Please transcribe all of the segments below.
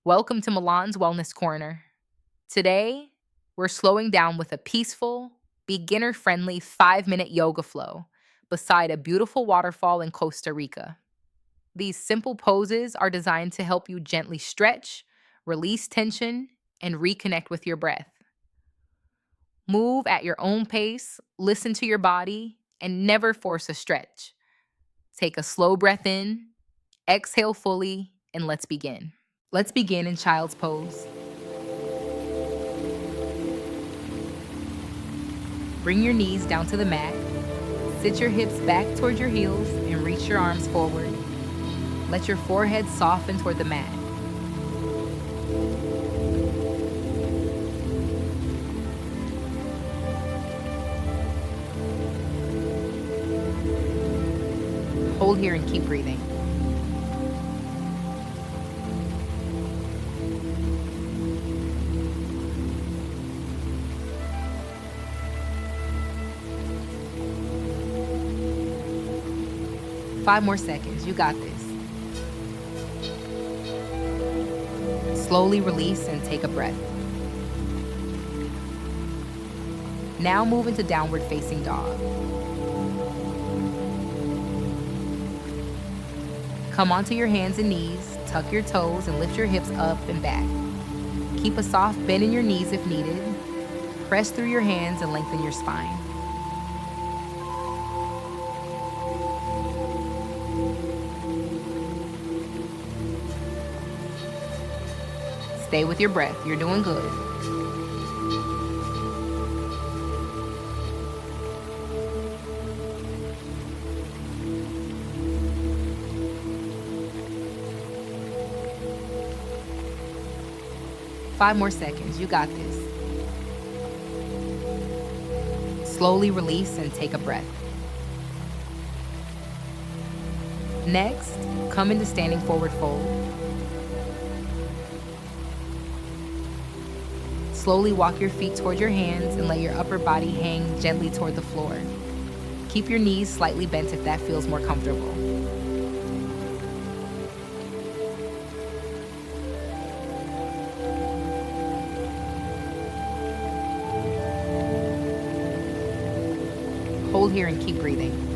Welcome to Milan's Wellness Corner. Today, we're slowing down with a peaceful, beginner friendly 5-minute yoga flow beside a beautiful waterfall in Costa Rica. These simple poses are designed to help you gently stretch, release tension, and reconnect with your breath. Move at your own pace, listen to your body, and never force a stretch. Take a slow breath in, exhale fully, and let's begin. Let's begin in child's pose. Bring your knees down to the mat. Sit your hips back toward your heels and reach your arms forward. Let your forehead soften toward the mat. Hold here and keep breathing. Five more seconds. You got this. Slowly release and take a breath. Now move into downward facing dog. Come onto your hands and knees, tuck your toes, and lift your hips up and back. Keep a soft bend in your knees if needed. Press through your hands and lengthen your spine. Stay with your breath. You're doing good. Five more seconds. You got this. Slowly release and take a breath. Next, come into standing forward fold. Slowly walk your feet toward your hands and let your upper body hang gently toward the floor. Keep your knees slightly bent if that feels more comfortable. Hold here and keep breathing.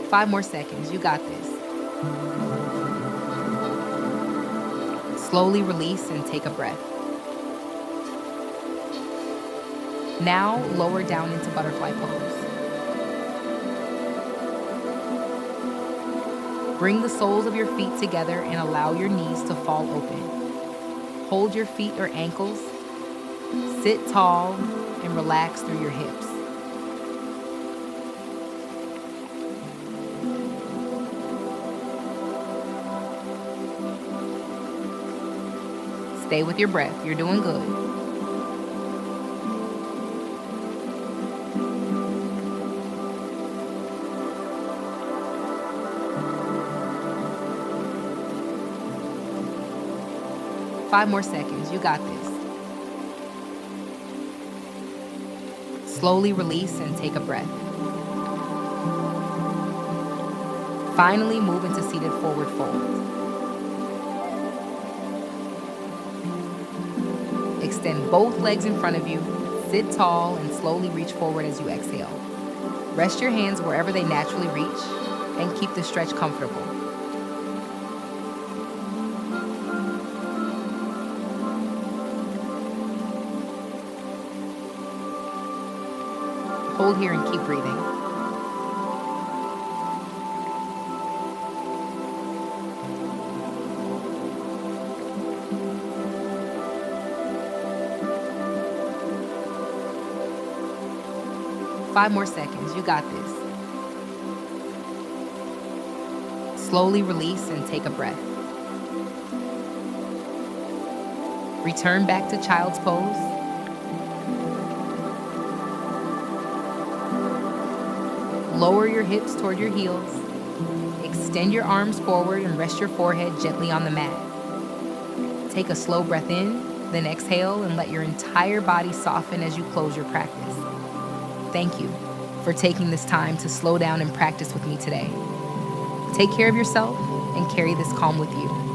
Five more seconds. You got this. Slowly release and take a breath. Now lower down into butterfly pose. Bring the soles of your feet together and allow your knees to fall open. Hold your feet or ankles. Sit tall and relax through your hips. Stay with your breath. You're doing good. Five more seconds. You got this. Slowly release and take a breath. Finally, move into seated forward fold. Extend both legs in front of you, sit tall, and slowly reach forward as you exhale. Rest your hands wherever they naturally reach, and keep the stretch comfortable. Hold here and keep breathing. Five more seconds. You got this. Slowly release and take a breath. Return back to child's pose. Lower your hips toward your heels. Extend your arms forward and rest your forehead gently on the mat. Take a slow breath in Then exhale and let your entire body soften as you close your practice. Thank you for taking this time to slow down and practice with me today. Take care of yourself and carry this calm with you.